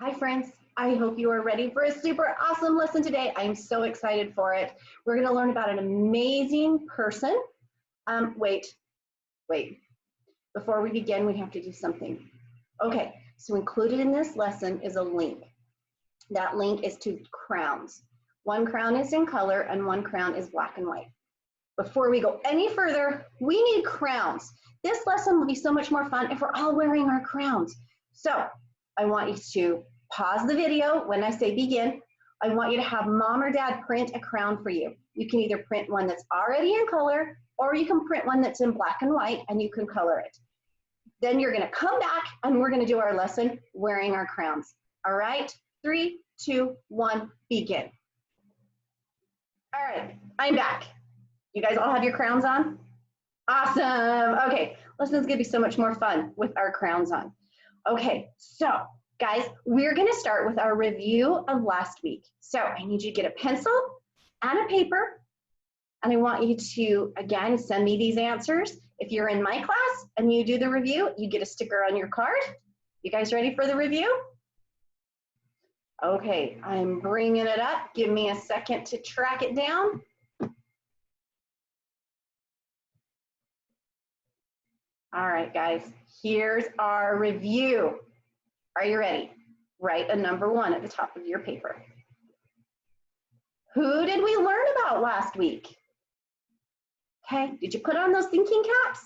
Hi friends, I hope you are ready for a super awesome lesson today. I'm so excited for it. We're going to learn about an amazing person. Wait. Before we begin, we have to do something. Okay, so included in this lesson is a link. That link is to crowns. One crown is in color and one crown is black and white. Before we go any further, we need crowns. This lesson will be so much more fun if we're all wearing our crowns. So I want you to pause the video when I say begin. I want you to have mom or dad print a crown for you. You can either print one that's already in color or you can print one that's in black and white and you can color it. Then you're going to come back and we're going to do our lesson wearing our crowns. All right, 3, 2, 1, begin. All right, I'm back. You guys all have your crowns on? Awesome. Okay, lesson's going to be so much more fun with our crowns on. Okay, so guys, we're going to start with our review of last week. So I need you to get a pencil and a paper, and I want you to, again, send me these answers. If you're in my class and you do the review, you get a sticker on your card. You guys ready for the review? Okay, I'm bringing it up. Give me a second to track it down. All right, guys, here's our review. Are you ready? Write a number 1 at the top of your paper. Who did we learn about last week? Okay, did you put on those thinking caps?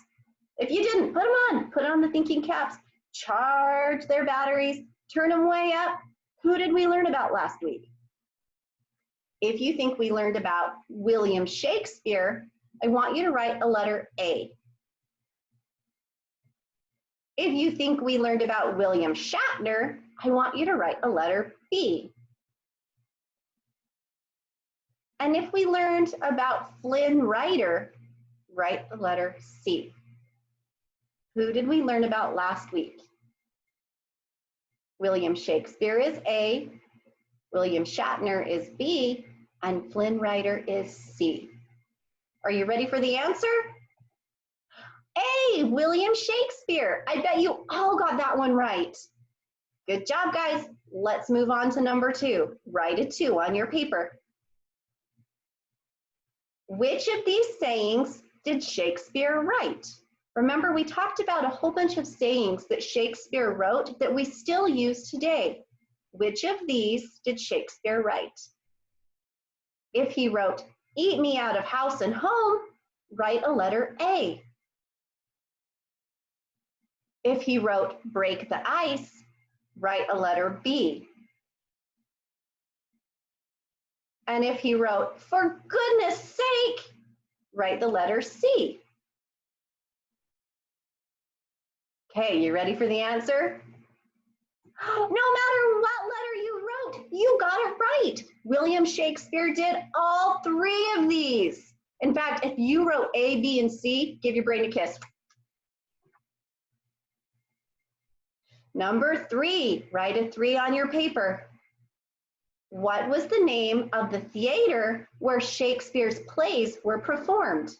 If you didn't, put them on. Put on the thinking caps. Charge their batteries. Turn them way up. Who did we learn about last week? If you think we learned about William Shakespeare, I want you to write a letter A. If you think we learned about William Shatner, I want you to write a letter B. And if we learned about Flynn Rider, write the letter C. Who did we learn about last week? William Shakespeare is A, William Shatner is B, and Flynn Rider is C. Are you ready for the answer? A, William Shakespeare. I bet you all got that one right. Good job, guys. Let's move on to number 2. Write a 2 on your paper. Which of these sayings did Shakespeare write? Remember, we talked about a whole bunch of sayings that Shakespeare wrote that we still use today. Which of these did Shakespeare write? If he wrote, "Eat me out of house and home," write a letter A. If he wrote, "Break the ice," write a letter B. And if he wrote, "For goodness sake," write the letter C. Okay, you ready for the answer? No matter what letter you wrote, you got it right. William Shakespeare did all 3 of these. In fact, if you wrote A, B, and C, give your brain a kiss. Number 3, write a 3 on your paper. What was the name of the theater where Shakespeare's plays were performed?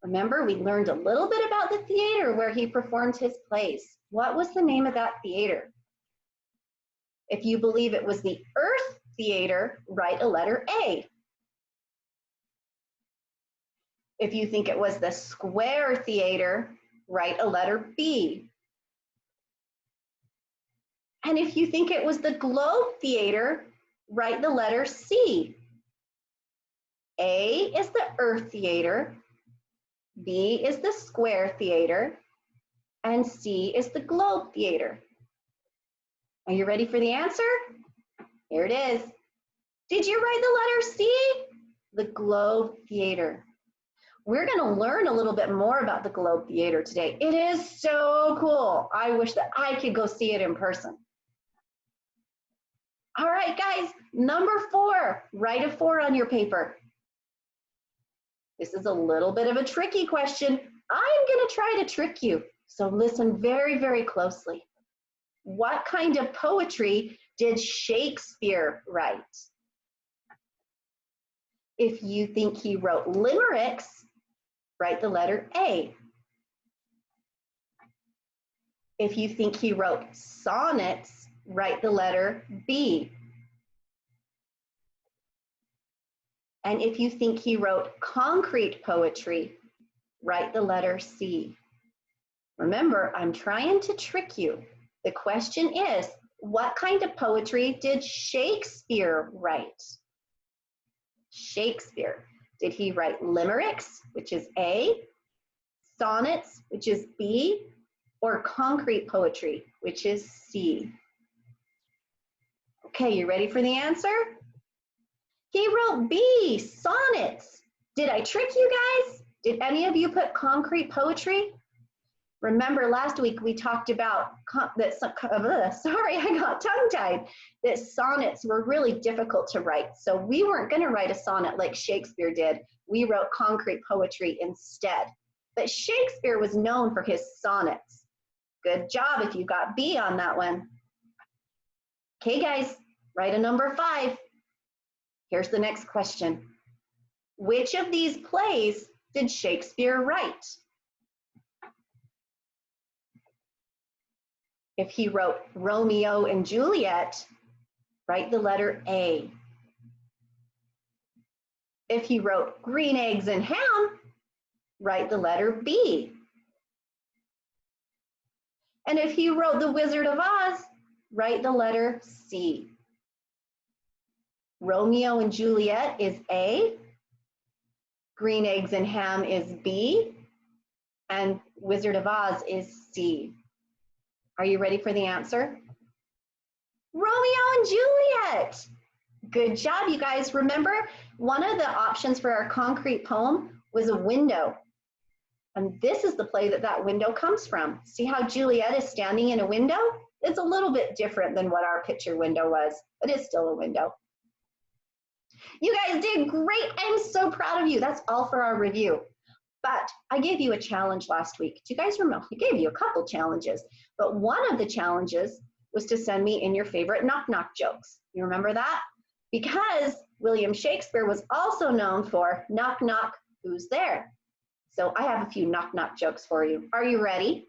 Remember, we learned a little bit about the theater where he performed his plays. What was the name of that theater? If you believe it was the Earth Theater, write a letter A. If you think it was the Square Theater, write a letter B. And if you think it was the Globe Theater, write the letter C. A is the Earth Theater, B is the Square Theater, and C is the Globe Theater. Are you ready for the answer? Here it is. Did you write the letter C? The Globe Theater. We're going to learn a little bit more about the Globe Theater today. It is so cool. I wish that I could go see it in person. All right, guys, number 4, write a 4 on your paper. This is a little bit of a tricky question. I'm going to try to trick you, so listen very, very closely. What kind of poetry did Shakespeare write? If you think he wrote limericks, write the letter A. If you think he wrote sonnets, write the letter B. And if you think he wrote concrete poetry, write the letter C. Remember, I'm trying to trick you. The question is, what kind of poetry did Shakespeare write? Shakespeare. Did he write limericks, which is A, sonnets, which is B, or concrete poetry, which is C? Okay, you ready for the answer? He wrote B, sonnets. Did I trick you guys? Did any of you put concrete poetry? Remember last week we talked about that, sorry, I got tongue-tied, that sonnets were really difficult to write. So we weren't gonna write a sonnet like Shakespeare did. We wrote concrete poetry instead. But Shakespeare was known for his sonnets. Good job if you got B on that one. Okay guys, write a number 5. Here's the next question. Which of these plays did Shakespeare write? If he wrote Romeo and Juliet, write the letter A. If he wrote Green Eggs and Ham, write the letter B. And if he wrote The Wizard of Oz, write the letter C. Romeo and Juliet is A, Green Eggs and Ham is B, and Wizard of Oz is C. Are you ready for the answer? Romeo and Juliet. Good job, you guys. Remember, one of the options for our concrete poem was a window. And this is the play that that window comes from. See how Juliet is standing in a window? It's a little bit different than what our picture window was, but it's still a window. You guys did great. I'm so proud of you. That's all for our review. But I gave you a challenge last week. Do you guys remember? I gave you a couple challenges, but one of the challenges was to send me in your favorite knock-knock jokes. You remember that? Because William Shakespeare was also known for knock, knock, who's there? So I have a few knock-knock jokes for you. Are you ready?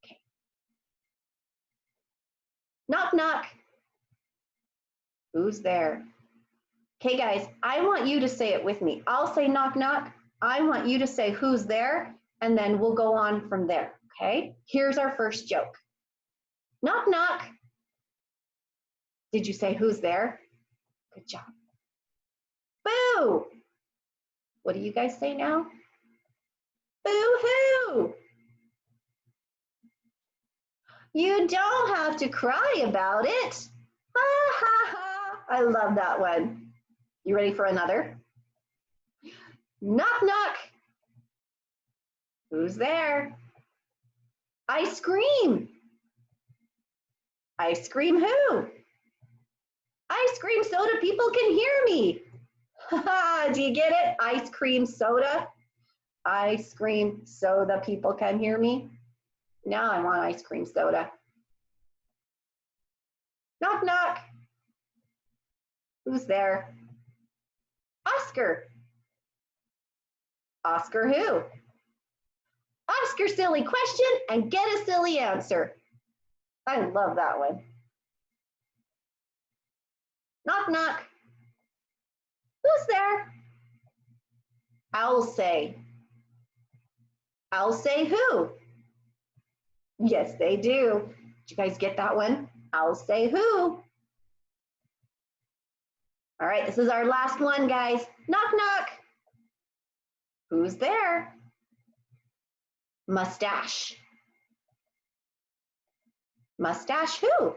Okay. Knock, knock, who's there? Okay, guys, I want you to say it with me. I'll say knock, knock. I want you to say who's there, and then we'll go on from there, okay? Here's our first joke. Knock, knock. Did you say who's there? Good job. Boo! What do you guys say now? Boo-hoo! You don't have to cry about it. Ha, ha, ha. I love that one. You ready for another? Knock, knock. Who's there? Ice cream. Ice cream who? Ice cream soda, people can hear me. Do you get it? Ice cream soda. Ice cream soda, people can hear me. Now I want ice cream soda. Knock, knock. Who's there? Oscar. Oscar who? Oscar, silly question and get a silly answer. I love that one. Knock, knock. Who's there? I'll say. I'll say who? Yes, they do. Did you guys get that one? I'll say who. All right, this is our last one, guys. Knock, knock. Who's there? Mustache. Mustache who?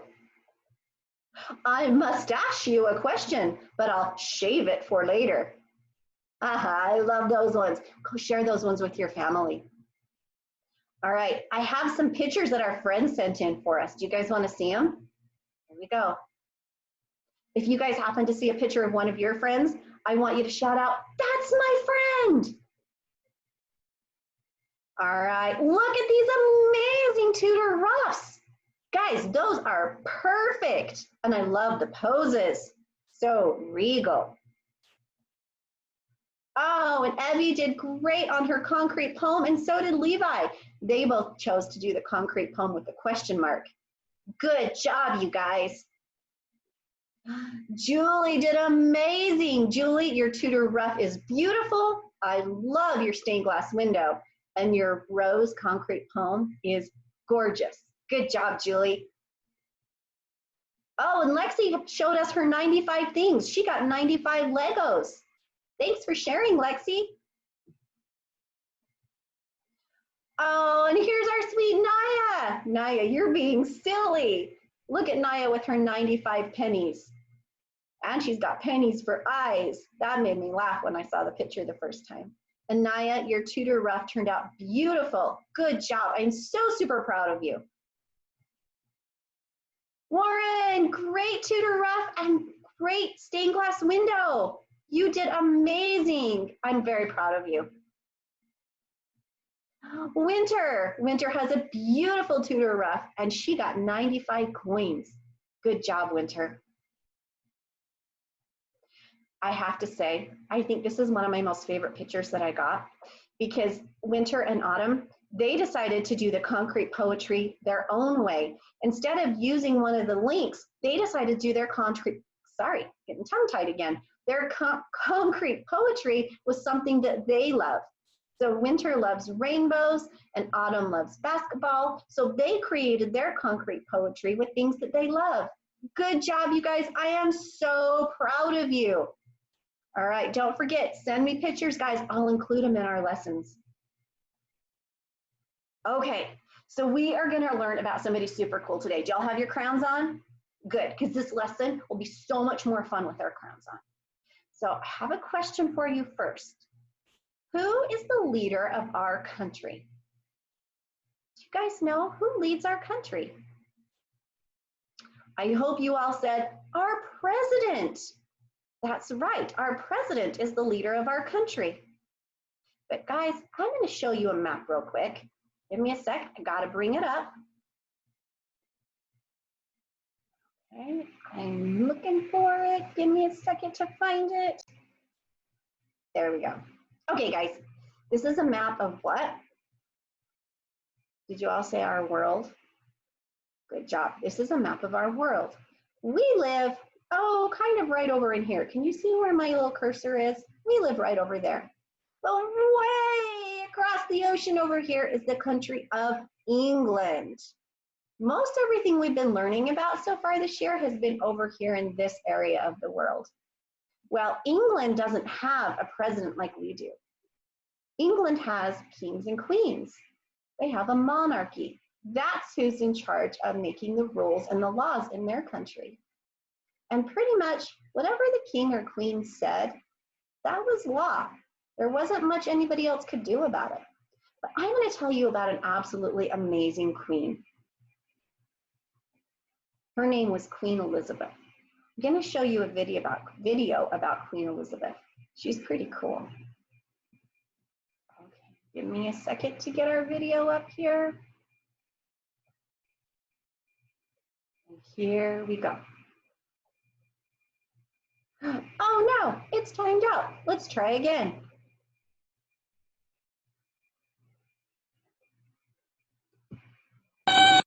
I mustache you a question, but I'll shave it for later. I love those ones. Go share those ones with your family. All right, I have some pictures that our friends sent in for us. Do you guys want to see them? Here we go. If you guys happen to see a picture of one of your friends, I want you to shout out, "That's my friend." All right, look at these amazing Tudor ruffs. Guys, those are perfect. And I love the poses. So regal. Oh, and Evie did great on her concrete poem, and so did Levi. They both chose to do the concrete poem with the question mark. Good job, you guys. Julie did amazing. Julie, your Tudor ruff is beautiful. I love your stained glass window. And your rose concrete home is gorgeous. Good job, Julie. Oh, and Lexi showed us her 95 things. She got 95 Legos. Thanks for sharing, Lexi. Oh, and here's our sweet Naya. Naya, you're being silly. Look at Naya with her 95 pennies. And she's got pennies for eyes. That made me laugh when I saw the picture the first time. And Naya, your Tudor ruff turned out beautiful. Good job. I'm so super proud of you. Warren, great Tudor ruff and great stained glass window. You did amazing. I'm very proud of you. Winter has a beautiful Tudor ruff and she got 95 coins. Good job, Winter. I have to say, I think this is one of my most favorite pictures that I got because Winter and Autumn, they decided to do the concrete poetry their own way. Instead of using one of the links, they decided to do their getting tongue-tied again. Their concrete poetry was something that they love. So Winter loves rainbows and Autumn loves basketball. So they created their concrete poetry with things that they love. Good job, you guys. I am so proud of you. All right, don't forget, send me pictures, guys. I'll include them in our lessons. Okay, so we are gonna learn about somebody super cool today. Do y'all have your crowns on? Good, because this lesson will be so much more fun with our crowns on. So I have a question for you first. Who is the leader of our country? Do you guys know who leads our country? I hope you all said our president. That's right, our president is the leader of our country. But guys, I'm gonna show you a map real quick. Give me a sec, I gotta bring it up. Okay, I'm looking for it. Give me a second to find it. There we go. Okay guys, this is a map of what? Did you all say our world? Good job. This is a map of our world. We live, oh, kind of right over in here. Can you see where my little cursor is? We live right over there. But way across the ocean over here is the country of England. Most everything we've been learning about so far this year has been over here in this area of the world. Well, England doesn't have a president like we do. England has kings and queens. They have a monarchy. That's who's in charge of making the rules and the laws in their country. And pretty much whatever the king or queen said, that was law. There wasn't much anybody else could do about it. But I'm going to tell you about an absolutely amazing queen. Her name was Queen Elizabeth. I'm going to show you a video about Queen Elizabeth. She's pretty cool. Okay, give me a second to get our video up here. And here we go. Oh no, it's timed out. Let's try again. I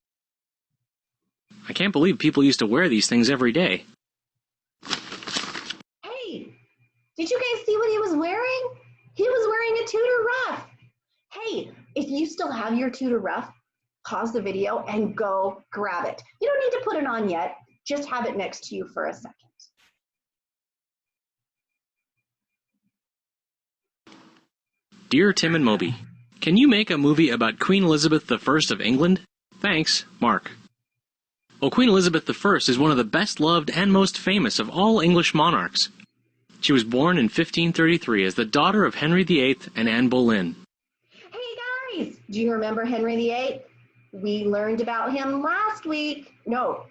can't believe people used to wear these things every day. Hey, did you guys see what he was wearing? He was wearing a Tudor ruff. Hey, if you still have your Tudor ruff, pause the video and go grab it. You don't need to put it on yet. Just have it next to you for a second. Dear Tim and Moby, can you make a movie about Queen Elizabeth I of England? Thanks, Mark. Well, Queen Elizabeth I is one of the best-loved and most famous of all English monarchs. She was born in 1533 as the daughter of Henry VIII and Anne Boleyn. Hey guys, do you remember Henry VIII? We learned about him last week. No,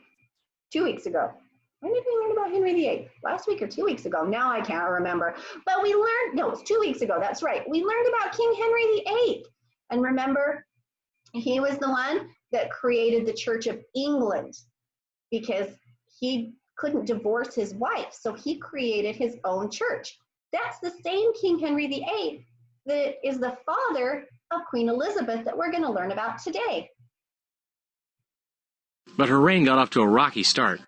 2 weeks ago. When did we learn about Henry VIII? Last week or 2 weeks ago? Now I can't remember. But we learned, no, it's 2 weeks ago. That's right. We learned about King Henry VIII. And remember, he was the one that created the Church of England because he couldn't divorce his wife. So he created his own church. That's the same King Henry VIII that is the father of Queen Elizabeth that we're going to learn about today. But her reign got off to a rocky start.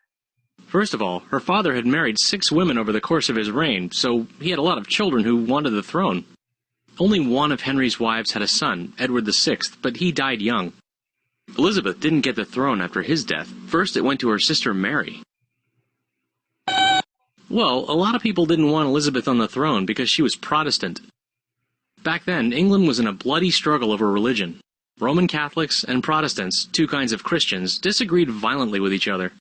First of all, her father had married 6 women over the course of his reign, so he had a lot of children who wanted the throne. Only one of Henry's wives had a son, Edward VI, but he died young. Elizabeth didn't get the throne after his death. First it went to her sister Mary. Well, a lot of people didn't want Elizabeth on the throne because she was Protestant. Back then, England was in a bloody struggle over religion. Roman Catholics and Protestants, 2 kinds of Christians, disagreed violently with each other.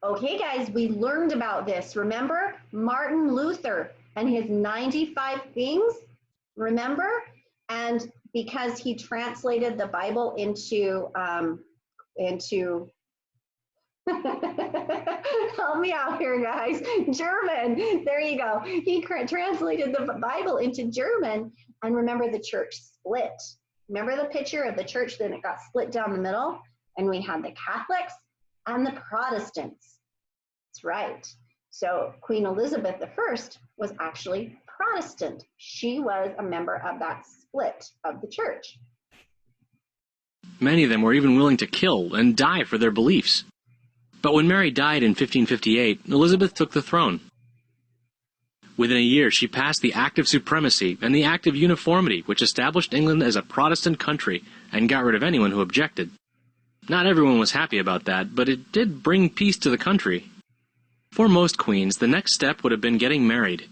Okay, guys, we learned about this. Remember Martin Luther and his 95 things? Remember? And because he translated the Bible into help me out here, guys. German. There you go. He translated the Bible into German. And remember, the church split. Remember the picture of the church? Then it got split down the middle, and we had the Catholics and the Protestants. That's right. So Queen Elizabeth I was actually Protestant. She was a member of that split of the church. Many of them were even willing to kill and die for their beliefs. But when Mary died in 1558, Elizabeth took the throne. Within a year, she passed the Act of Supremacy and the Act of Uniformity, which established England as a Protestant country and got rid of anyone who objected. Not everyone was happy about that, but it did bring peace to the country. For most queens, the next step would have been getting married.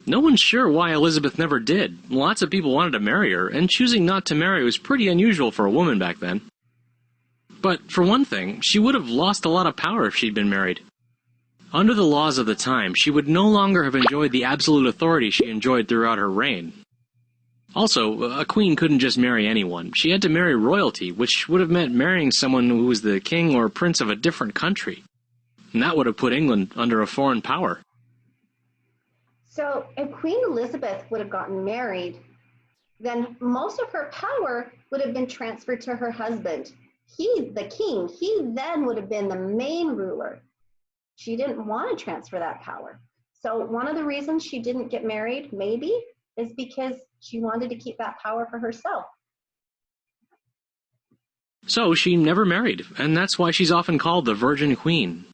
No one's sure why Elizabeth never did. Lots of people wanted to marry her, and choosing not to marry was pretty unusual for a woman back then. But, for one thing, she would have lost a lot of power if she'd been married. Under the laws of the time, she would no longer have enjoyed the absolute authority she enjoyed throughout her reign. Also, a queen couldn't just marry anyone. She had to marry royalty, which would have meant marrying someone who was the king or prince of a different country. And that would have put England under a foreign power. So if Queen Elizabeth would have gotten married, then most of her power would have been transferred to her husband. He, the king, he then would have been the main ruler. She didn't want to transfer that power. So one of the reasons she didn't get married, maybe, is because she wanted to keep that power for herself. So she never married, and that's why she's often called the Virgin Queen.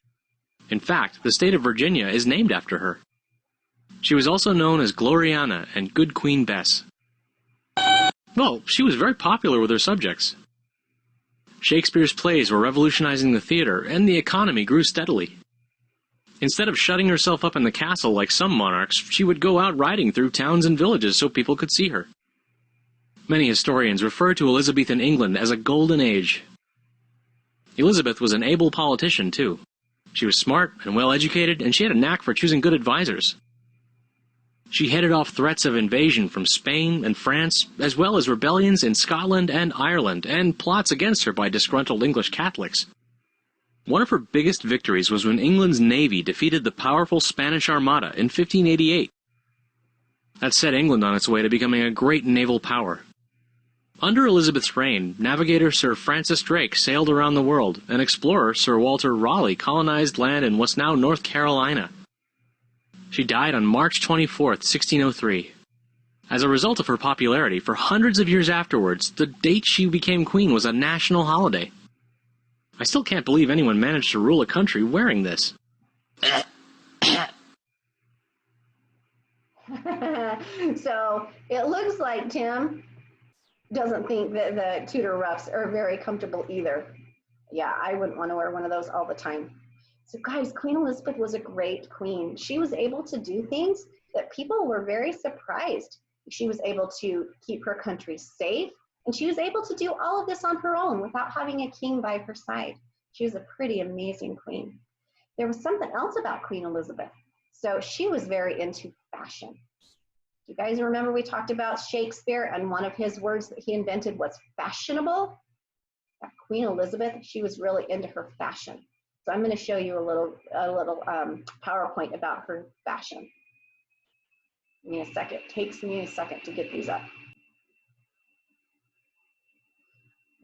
In fact, the state of Virginia is named after her. She was also known as Gloriana and Good Queen Bess. Well, she was very popular with her subjects. Shakespeare's plays were revolutionizing the theater, and the economy grew steadily. Instead of shutting herself up in the castle like some monarchs, she would go out riding through towns and villages so people could see her. Many historians refer to Elizabethan England as a golden age. Elizabeth was an able politician, too. She was smart and well-educated, and she had a knack for choosing good advisors. She headed off threats of invasion from Spain and France, as well as rebellions in Scotland and Ireland, and plots against her by disgruntled English Catholics. One of her biggest victories was when England's navy defeated the powerful Spanish Armada in 1588. That set England on its way to becoming a great naval power. Under Elizabeth's reign, navigator Sir Francis Drake sailed around the world, and explorer Sir Walter Raleigh colonized land in what's now North Carolina. She died on March 24, 1603. As a result of her popularity, for hundreds of years afterwards, the date she became queen was a national holiday. I still can't believe anyone managed to rule a country wearing this. So it looks like Tim doesn't think that the Tudor ruffs are very comfortable either. Yeah, I wouldn't want to wear one of those all the time. So guys, Queen Elizabeth was a great queen. She was able to do things that people were very surprised. She was able to keep her country safe, and she was able to do all of this on her own without having a king by her side. She was a pretty amazing queen. There was something else about Queen Elizabeth. So she was very into fashion. You guys remember we talked about Shakespeare, and one of his words that he invented was fashionable? Queen Elizabeth, she was really into her fashion. So I'm going to show you a little PowerPoint about her fashion. Give me a second. It takes me a second to get these up.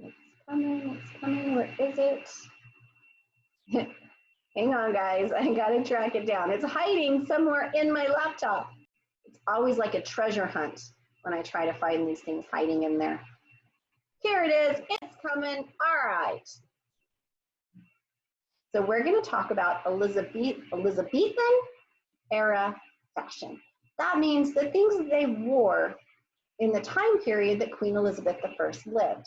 It's coming. Where is it? Hang on, guys. I got to track it down. It's hiding somewhere in my laptop. It's always like a treasure hunt when I try to find these things hiding in there. Here it is. It's coming. All right. So we're going to talk about Elizabethan era fashion. That means the things that they wore in the time period that Queen Elizabeth I lived.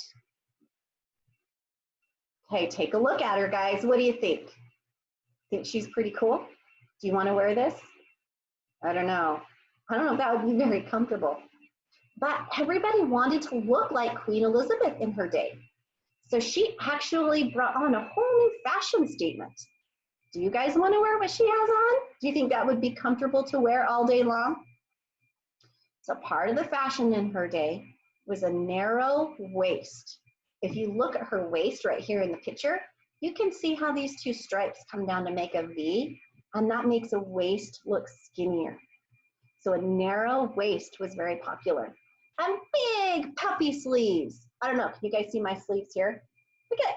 Okay, take a look at her, guys. What do you think? Think she's pretty cool? Do you want to wear this? I don't know. I don't know if that would be very comfortable. But everybody wanted to look like Queen Elizabeth in her day. So she actually brought on a whole new fashion statement. Do you guys want to wear what she has on? Do you think that would be comfortable to wear all day long? So part of the fashion in her day was a narrow waist. If you look at her waist right here in the picture, you can see how these two stripes come down to make a V, and that makes a waist look skinnier. So a narrow waist was very popular. And big puffy sleeves. I don't know, can you guys see my sleeves here? Look at it.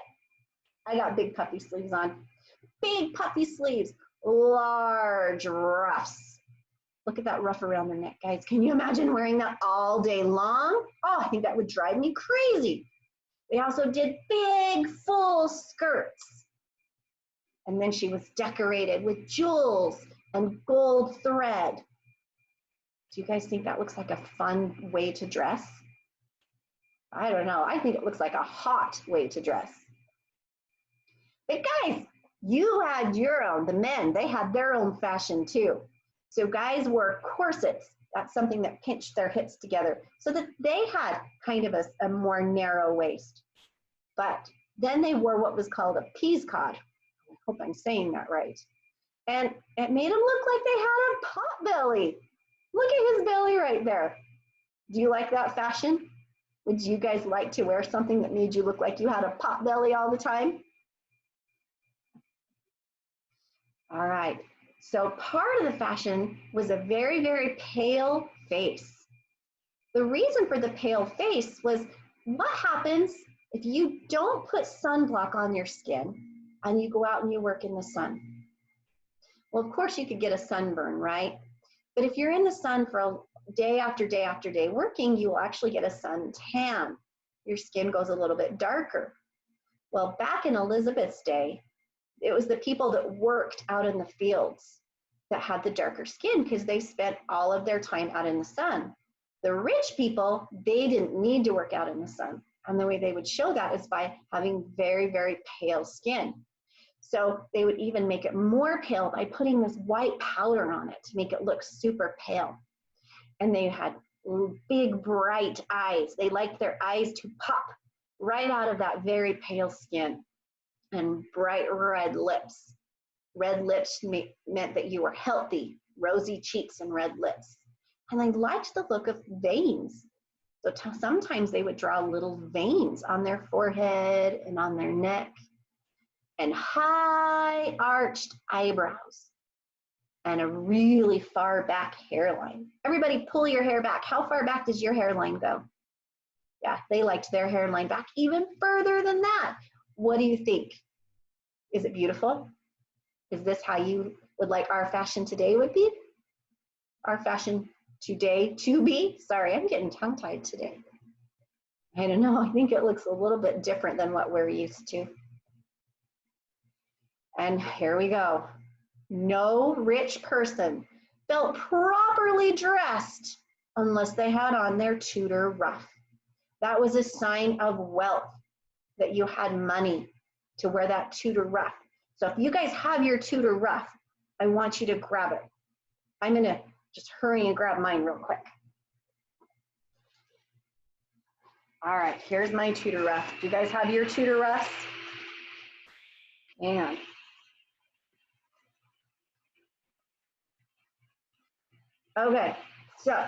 I got big puffy sleeves on. Big puffy sleeves, large ruffs. Look at that ruff around the neck, guys. Can you imagine wearing that all day long? Oh, I think that would drive me crazy. They also did big full skirts. And then she was decorated with jewels and gold thread. Do you guys think that looks like a fun way to dress? I don't know. I think it looks like a hot way to dress. But guys, you had your own, the men, they had their own fashion too. So guys wore corsets. That's something that pinched their hips together so that they had kind of a more narrow waist. But then they wore what was called a peascod. I hope I'm saying that right. And it made them look like they had a pot belly. Look at his belly right there. Do you like that fashion? Would you guys like to wear something that made you look like you had a pot belly all the time? All right, so part of the fashion was a very, very pale face. The reason for the pale face was what happens if you don't put sunblock on your skin and you go out and you work in the sun? Well, of course you could get a sunburn, right? But if you're in the sun for a day after day after day working, you will actually get a sun tan. Your skin goes a little bit darker. Well, back in Elizabeth's day, it was the people that worked out in the fields that had the darker skin because they spent all of their time out in the sun. The rich people, they didn't need to work out in the sun. And the way they would show that is by having very, very pale skin. So they would even make it more pale by putting this white powder on it to make it look super pale. And they had big, bright eyes. They liked their eyes to pop right out of that very pale skin. And bright red lips. Red lips meant that you were healthy, rosy cheeks and red lips. And they liked the look of veins. So sometimes they would draw little veins on their forehead and on their neck, and high arched eyebrows, and a really far back hairline. Everybody pull your hair back. How far back does your hairline go? Yeah, they liked their hairline back even further than that. What do you think? Is it beautiful? Is this how you would like our fashion today would be? Our fashion today to be? Sorry, I'm getting tongue-tied today. I don't know, I think it looks a little bit different than what we're used to. And here we go. No rich person felt properly dressed unless they had on their Tudor ruff. That was a sign of wealth, that you had money to wear that Tudor ruff. So if you guys have your Tudor ruff, I want you to grab it. I'm gonna just hurry and grab mine real quick. All right, here's my Tudor ruff. Do you guys have your Tudor ruffs? And okay, so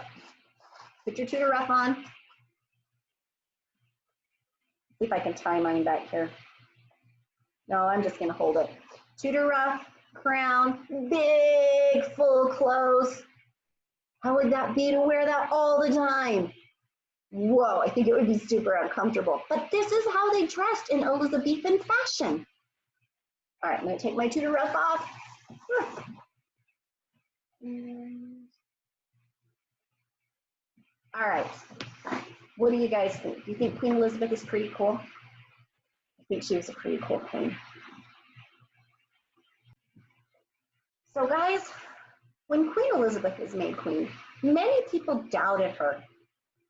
put your Tudor ruff on. See if I can tie mine back here. No, I'm just gonna hold it. Tudor ruff, crown, big full clothes. How would that be to wear that all the time? Whoa, I think it would be super uncomfortable. But this is how they dressed in Elizabethan fashion. All right, I'm gonna take my Tudor ruff off. All right, what do you guys think? Do you think Queen Elizabeth is pretty cool? I think she was a pretty cool queen. So guys, when Queen Elizabeth was made queen, many people doubted her.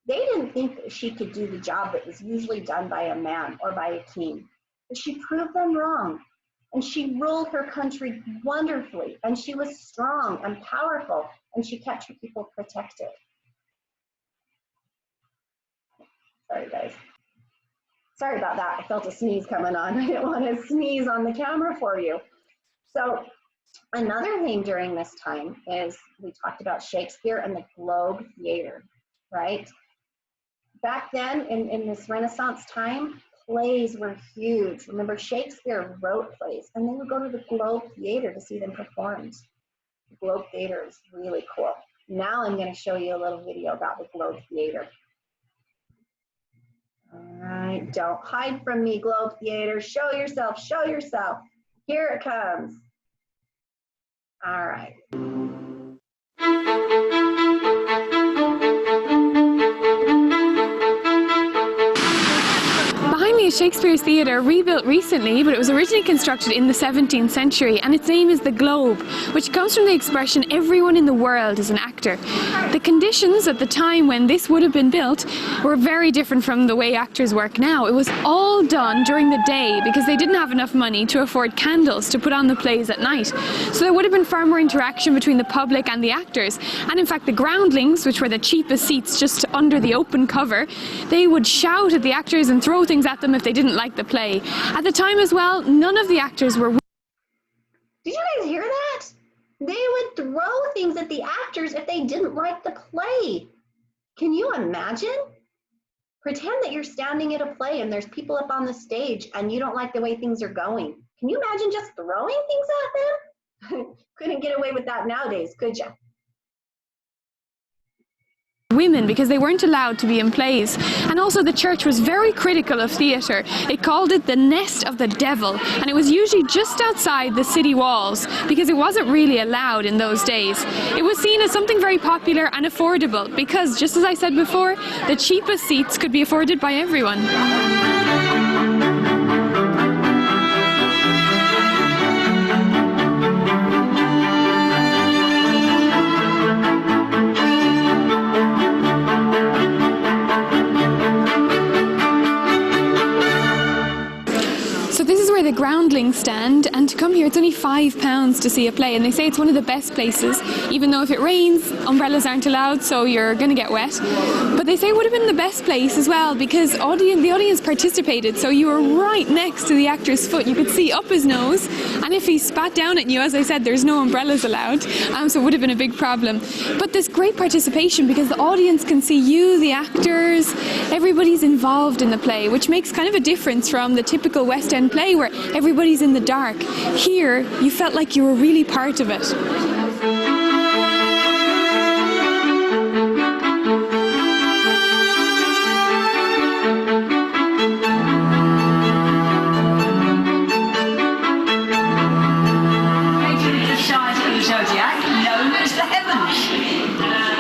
They didn't think that she could do the job that was usually done by a man or by a king. But she proved them wrong. And she ruled her country wonderfully. And she was strong and powerful. And she kept her people protected. Sorry, guys. Sorry about that. I felt a sneeze coming on. I didn't want to sneeze on the camera for you. So another thing during this time is we talked about Shakespeare and the Globe Theater, right? Back then, in this Renaissance time, plays were huge. Remember, Shakespeare wrote plays, and they would go to the Globe Theater to see them performed. The Globe Theater is really cool. Now I'm going to show you a little video about the Globe Theater. All right, don't hide from me, Globe Theater. Show yourself, show yourself. Here it comes. All right. Behind me is Shakespeare's theatre, rebuilt recently, but it was originally constructed in the 17th century, and its name is the Globe, which comes from the expression everyone in the world is an actor. The conditions at the time when this would have been built were very different from the way actors work now. It was all done during the day because they didn't have enough money to afford candles to put on the plays at night. So there would have been far more interaction between the public and the actors. And in fact, the groundlings, which were the cheapest seats just under the open cover, they would shout at the actors and throw things at them if they didn't like the play. At the time as well, none of the actors were... Did you guys hear that? They would throw things at the actors if they didn't like the play. Can you imagine? Pretend that you're standing at a play and there's people up on the stage and you don't like the way things are going. Can you imagine just throwing things at them? Couldn't get away with that nowadays, could you? Women, because they weren't allowed to be in plays. And also the church was very critical of theatre. It called it the nest of the devil, and it was usually just outside the city walls because it wasn't really allowed in those days. It was seen as something very popular and affordable because, just as I said before, the cheapest seats could be afforded by everyone. The groundlings stand, and to come here it's only £5 to see a play, and they say it's one of the best places, even though if it rains umbrellas aren't allowed, so you're gonna get wet. But they say it would have been the best place as well because the audience participated, so you were right next to the actor's foot. You could see up his nose, and if he spat down at you, as I said, there's no umbrellas allowed, so it would have been a big problem. But there's great participation because the audience can see you, the actors, everybody's involved in the play, which makes kind of a difference from the typical West End play where everybody's in the dark. Here, you felt like you were really part of it.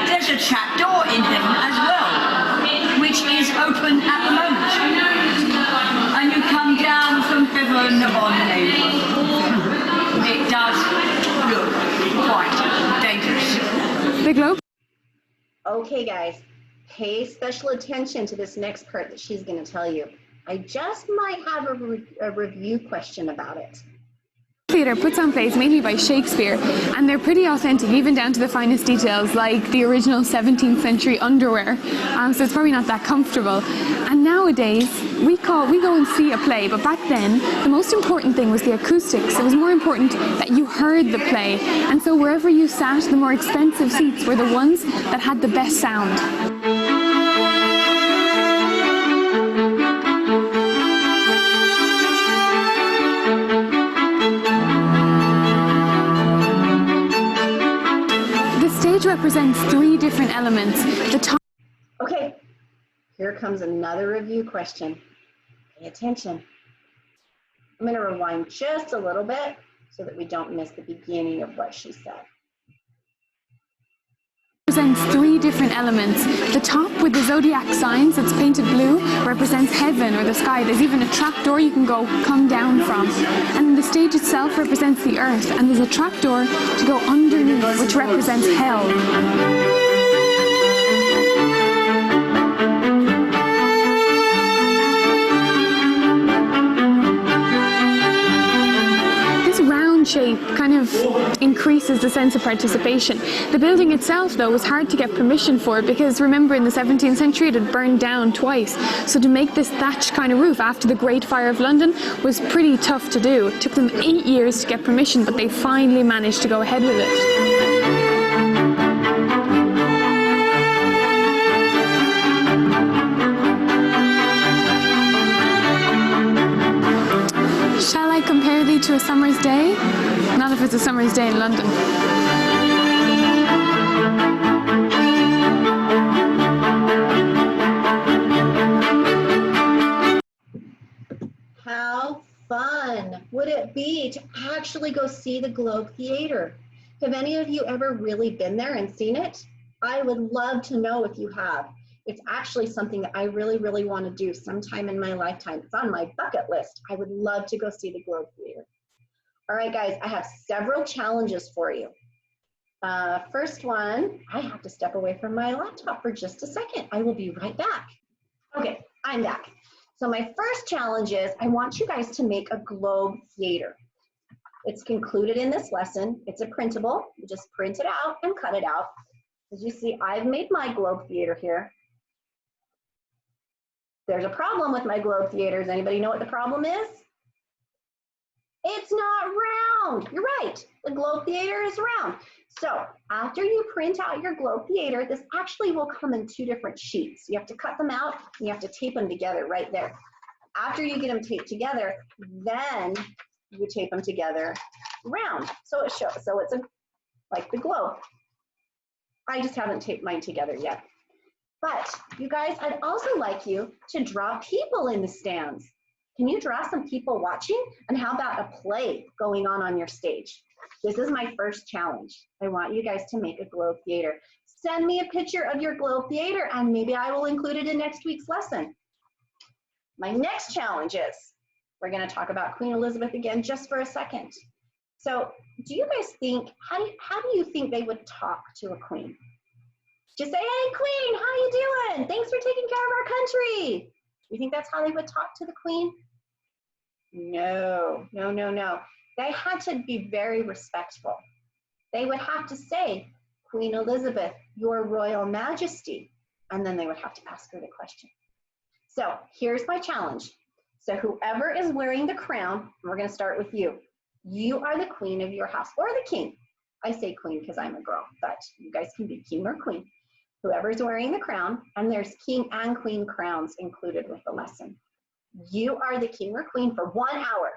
There's a trapdoor in heaven as well, which is open at the moment. And you come down from heaven on you. It does look quite dangerous. The Globe. Okay, guys, pay special attention to this next part that she's going to tell you. I just might have a review question about it. Theatre puts on plays mainly by Shakespeare, and they're pretty authentic, even down to the finest details, like the original 17th century underwear, so it's probably not that comfortable. And nowadays, we go and see a play, but back then, the most important thing was the acoustics. It was more important that you heard the play, and so wherever you sat, the more expensive seats were the ones that had the best sound. Represents three different elements. Okay, here comes another review question. Pay attention. I'm going to rewind just a little bit so that we don't miss the beginning of what she said. Represents three different different elements. The top with the zodiac signs that's painted blue represents heaven or the sky. There's even a trapdoor you can come down from. And the stage itself represents the earth, and there's a trapdoor to go underneath, which represents hell. Shape kind of increases the sense of participation. The building itself, though, was hard to get permission for because, remember, in the 17th century it had burned down twice. So to make this thatched kind of roof after the Great Fire of London was pretty tough to do. It took them 8 years to get permission, but they finally managed to go ahead with it. Compare thee to a summer's day? Not if it's a summer's day in London. How fun would it be to actually go see the Globe Theater? Have any of you ever really been there and seen it? I would love to know if you have. It's actually something that I really, really want to do sometime in my lifetime. It's on my bucket list. I would love to go see the Globe Theater. All right, guys, I have several challenges for you. First one, I have to step away from my laptop for just a second. I will be right back. Okay, I'm back. So my first challenge is I want you guys to make a Globe Theater. It's included in this lesson. It's a printable. You just print it out and cut it out. As you see, I've made my Globe Theater here. There's a problem with my Globe Theaters. Anybody know what the problem is? It's not round. You're right. The Globe Theater is round. So after you print out your Globe Theater, this actually will come in 2 different sheets. You have to cut them out and you have to tape them together right there. After you get them taped together, then you tape them together round. So it shows. So it's like the globe. I just haven't taped mine together yet. But you guys, I'd also like you to draw people in the stands. Can you draw some people watching? And how about a play going on your stage? This is my first challenge. I want you guys to make a Globe Theater. Send me a picture of your Globe Theater and maybe I will include it in next week's lesson. My next challenge is, we're gonna talk about Queen Elizabeth again just for a second. So do you guys think, how do you think they would talk to a queen? Just say, hey, queen, how you doing? Thanks for taking care of our country. You think that's how they would talk to the queen? No, no, no, no. They had to be very respectful. They would have to say, Queen Elizabeth, your royal majesty, and then they would have to ask her the question. So here's my challenge. So whoever is wearing the crown, we're gonna start with you. You are the queen of your house, or the king. I say queen because I'm a girl, but you guys can be king or queen. Whoever's wearing the crown, and there's king and queen crowns included with the lesson. You are the king or queen for 1 hour.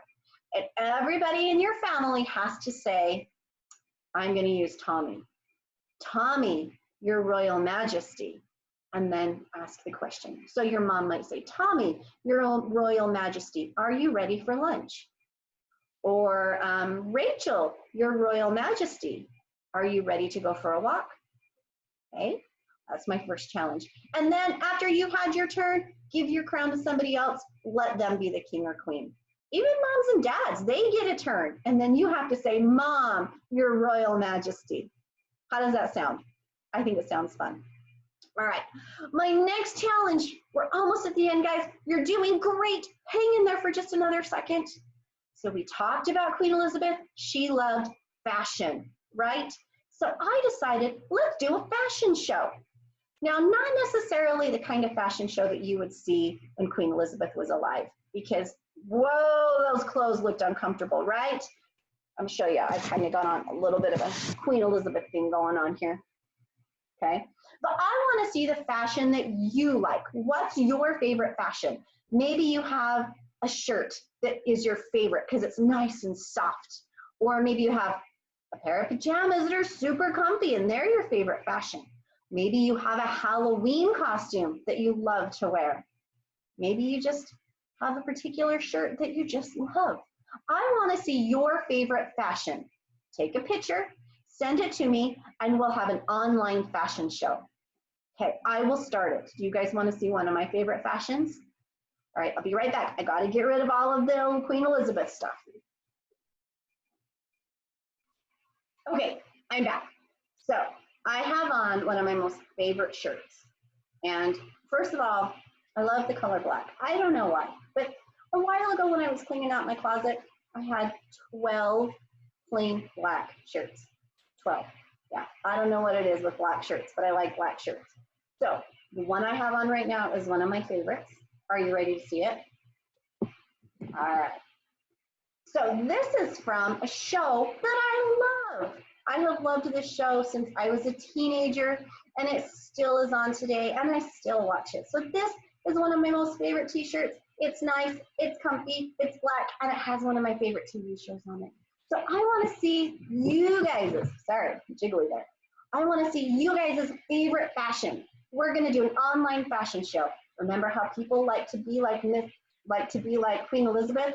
And everybody in your family has to say, I'm gonna use Tommy. Tommy, your royal majesty. And then ask the question. So your mom might say, Tommy, your royal majesty, are you ready for lunch? Or Rachel, your royal majesty, are you ready to go for a walk? Okay, that's my first challenge. And then after you've had your turn, give your crown to somebody else, let them be the king or queen. Even moms and dads, they get a turn. And then you have to say, Mom, your royal majesty. How does that sound? I think it sounds fun. All right, my next challenge, we're almost at the end, guys. You're doing great. Hang in there for just another second. So we talked about Queen Elizabeth. She loved fashion, right? So I decided, let's do a fashion show. Now, not necessarily the kind of fashion show that you would see when Queen Elizabeth was alive, because, whoa, those clothes looked uncomfortable, right? I'm show you, I've kind of gone on a little bit of a Queen Elizabeth thing going on here, okay? But I want to see the fashion that you like. What's your favorite fashion? Maybe you have a shirt that is your favorite because it's nice and soft. Or maybe you have a pair of pajamas that are super comfy and they're your favorite fashion. Maybe you have a Halloween costume that you love to wear. Maybe you just have a particular shirt that you just love. I want to see your favorite fashion. Take a picture, send it to me, and we'll have an online fashion show. Okay, I will start it. Do you guys want to see one of my favorite fashions? All right, I'll be right back. I got to get rid of all of the Queen Elizabeth stuff. Okay, I'm back. So I have on one of my most favorite shirts. And first of all, I love the color black. I don't know why, but a while ago when I was cleaning out my closet, I had 12 plain black shirts. 12. Yeah, I don't know what it is with black shirts, but I like black shirts. So the one I have on right now is one of my favorites. Are you ready to see it? All right. So this is from a show that I love. I have loved this show since I was a teenager, and it still is on today, and I still watch it. So this is one of my most favorite t-shirts. It's nice, it's comfy, it's black, and it has one of my favorite TV shows on it. So I want to see you guys', sorry, jiggly there. I want to see you guys' favorite fashion. We're going to do an online fashion show. Remember how people like to be like Queen Elizabeth,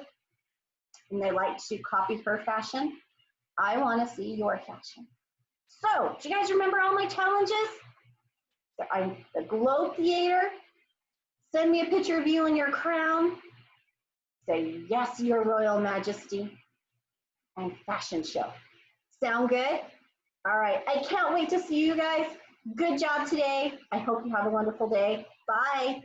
and they like to copy her fashion? I want to see your fashion. So, do you guys remember all my challenges? So I'm the Globe Theater. Send me a picture of you in your crown. Say yes, Your Royal Majesty. And fashion show. Sound good? All right, I can't wait to see you guys. Good job today. I hope you have a wonderful day. Bye.